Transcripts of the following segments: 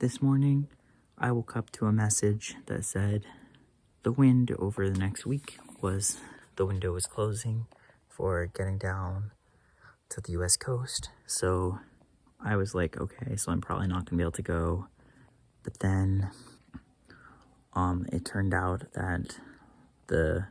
This morning, I woke up to a message that said the wind over the next week the window was closing for getting down to the US coast. So I was like, okay, so I'm probably not gonna be able to go. But then it turned out that the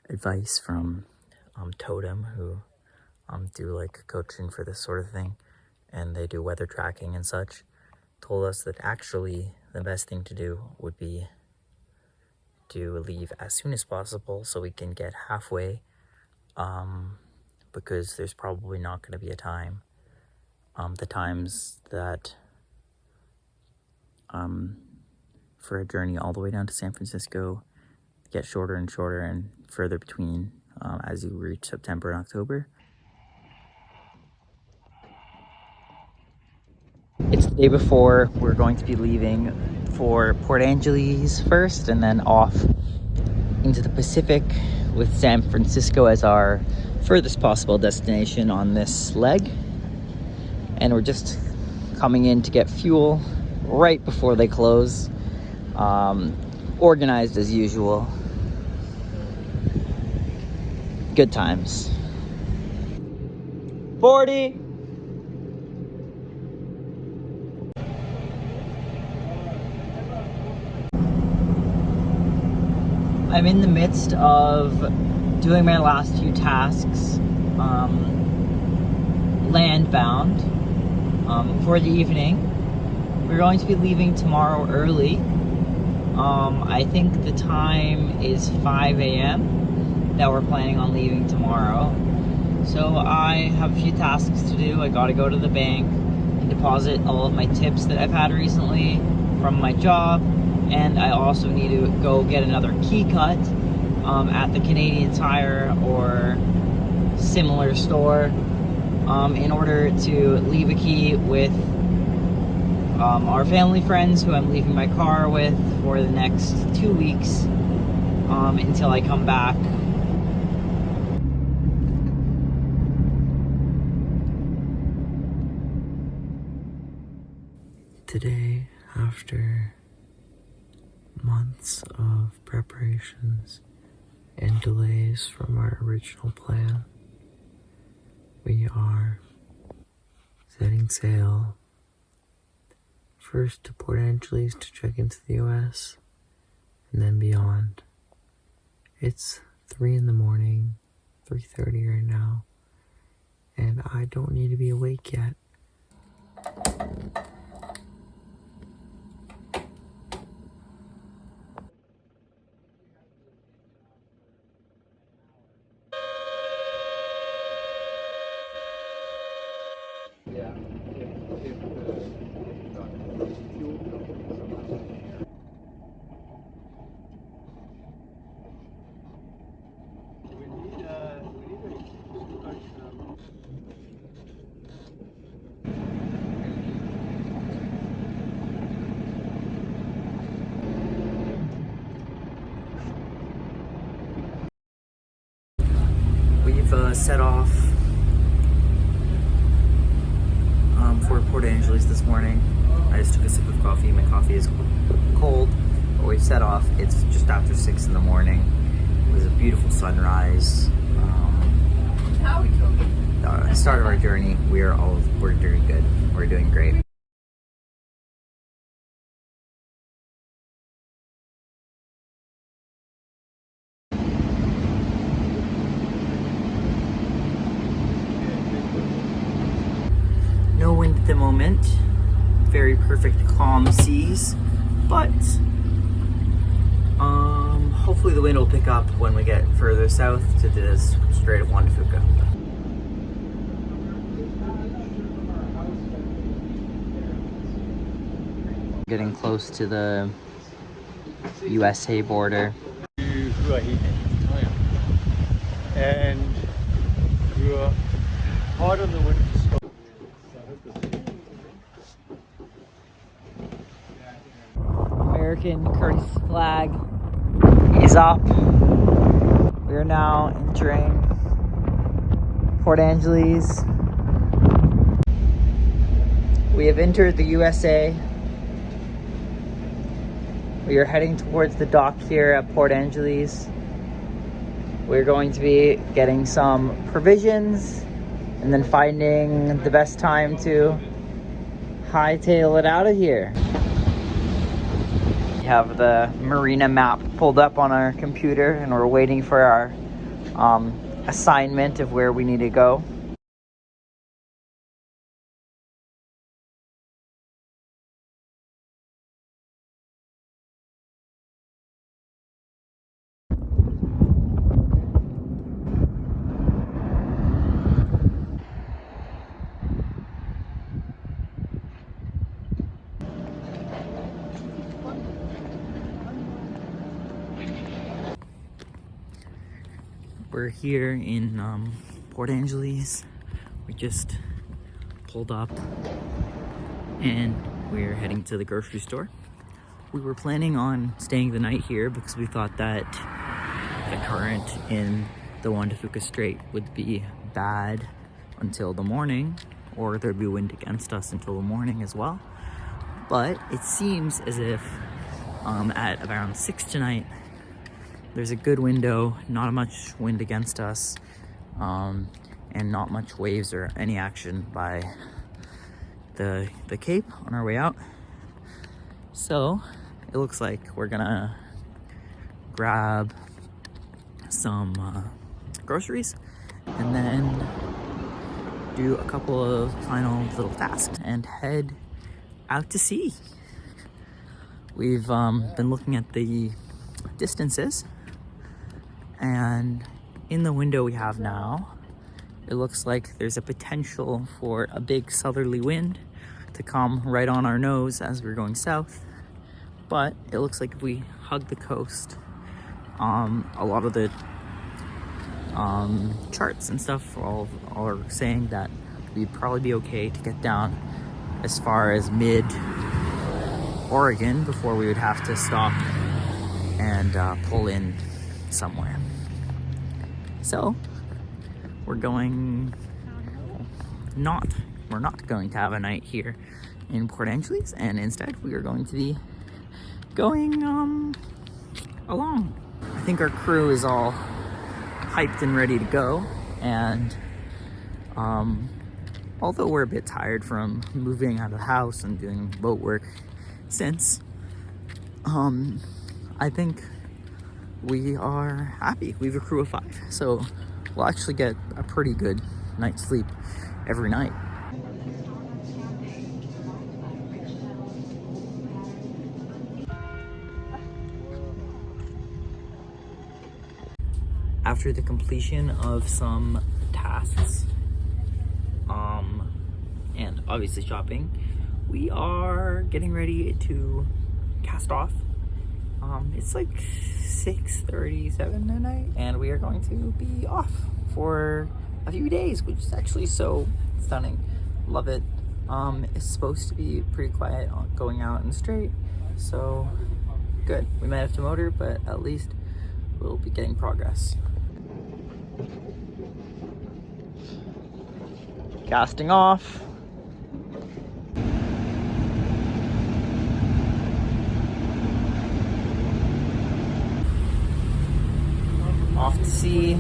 advice from Totem, who do like coaching for this sort of thing, and they do weather tracking and such, told us that actually the best thing to do would be to leave as soon as possible so we can get halfway, because there's probably not going to be a time. The times that for a journey all the way down to San Francisco get shorter and shorter and further between as you reach September and October. It's the day before. We're going to be leaving for Port Angeles first and then off into the Pacific with San Francisco as our furthest possible destination on this leg. And we're just coming in to get fuel right before they close. Organized as usual. Good times. 40. I'm in the midst of doing my last few tasks, land-bound, for the evening. We're going to be leaving tomorrow early. I think the time is 5 a.m. that we're planning on leaving tomorrow. So I have a few tasks to do. I gotta go to the bank and deposit all of my tips that I've had recently from my job. And I also need to go get another key cut at the Canadian Tire or similar store in order to leave a key with our family friends who I'm leaving my car with for the next 2 weeks until I come back. Today, after months of preparations and delays from our original plan, we are setting sail first to Port Angeles to check into the US and then beyond. It's 3 in the morning, 3:30 right now, and I don't need to be awake yet. We've set off for Port Angeles this morning. I just took a sip of coffee. My coffee is cold, but we've set off. It's just after 6 in the morning. It was a beautiful sunrise. The start of our journey. We're doing good. We're doing great. No wind at the moment, very perfect calm seas, but hopefully the wind will pick up when we get further south to the Strait of Fuca. Getting close to the USA border. And you're hard on the wind. American courtesy flag is up. We are now entering Port Angeles. We have entered the USA. We are heading towards the dock here at Port Angeles. We're going to be getting some provisions and then finding the best time to hightail it out of here. We have the marina map pulled up on our computer and we're waiting for our assignment of where we need to go. We're here in Port Angeles. We just pulled up and we're heading to the grocery store. We were planning on staying the night here because we thought that the current in the Juan de Fuca Strait would be bad until the morning, or there'd be wind against us until the morning as well. But it seems as if at around 6 tonight, there's a good window, not much wind against us, and not much waves or any action by the Cape on our way out. So it looks like we're gonna grab some groceries and then do a couple of final little tasks and head out to sea. We've been looking at the distances, and in the window we have now, it looks like there's a potential for a big southerly wind to come right on our nose as we're going south. But it looks like if we hug the coast, a lot of the charts and stuff all are saying that we'd probably be okay to get down as far as mid Oregon before we would have to stop and pull in somewhere. So we're not going to have a night here in Port Angeles, and instead we are going to be going along. I think our crew is all hyped and ready to go, and although we're a bit tired from moving out of the house and doing boat work since, I think we are happy. We have a crew of 5, so we'll actually get a pretty good night's sleep every night. After the completion of some tasks, and obviously shopping, we are getting ready to cast off. It's like 6:37 at night, and we are going to be off for a few days, which is actually so stunning. Love it. It's supposed to be pretty quiet going out in the Strait, so good. We might have to motor, but at least we'll be getting progress. Casting off. Off to sea.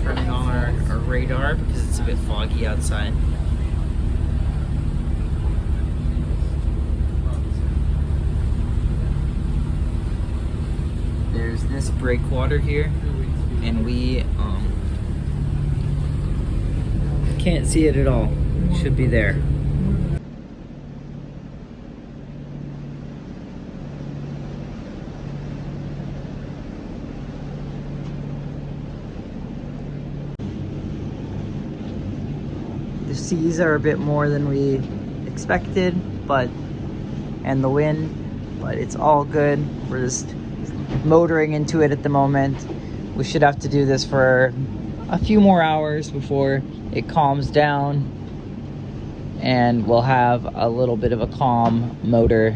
Turning on our radar because it's a bit foggy outside. There's this breakwater here, and we can't see it at all. It should be there. The seas are a bit more than we expected, and the wind, but it's all good. We're just motoring into it at the moment. We should have to do this for a few more hours before it calms down, and we'll have a little bit of a calm motor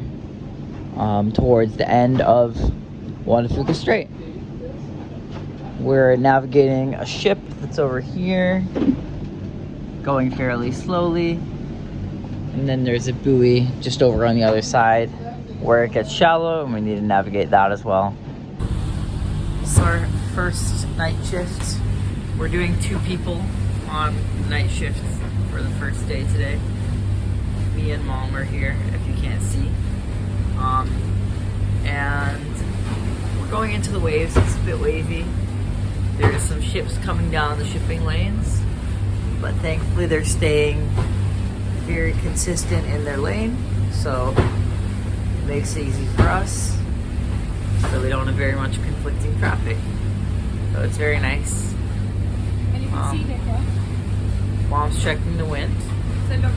towards the end of Juan de Fuca Strait. We're navigating a ship that's over here, going fairly slowly, And then there's a buoy just over on the other side where it gets shallow, and we need to navigate that as well. So our first night shift, we're doing 2 people on night shift for the first day today. Me and Mom are here, if you can't see. And we're going into the waves. It's a bit wavy. There's some ships coming down the shipping lanes, but thankfully they're staying very consistent in their lane, so it makes it easy for us, so we don't have very much conflicting traffic. So it's very nice. And you can see the hill. Mom's checking the wind. So look,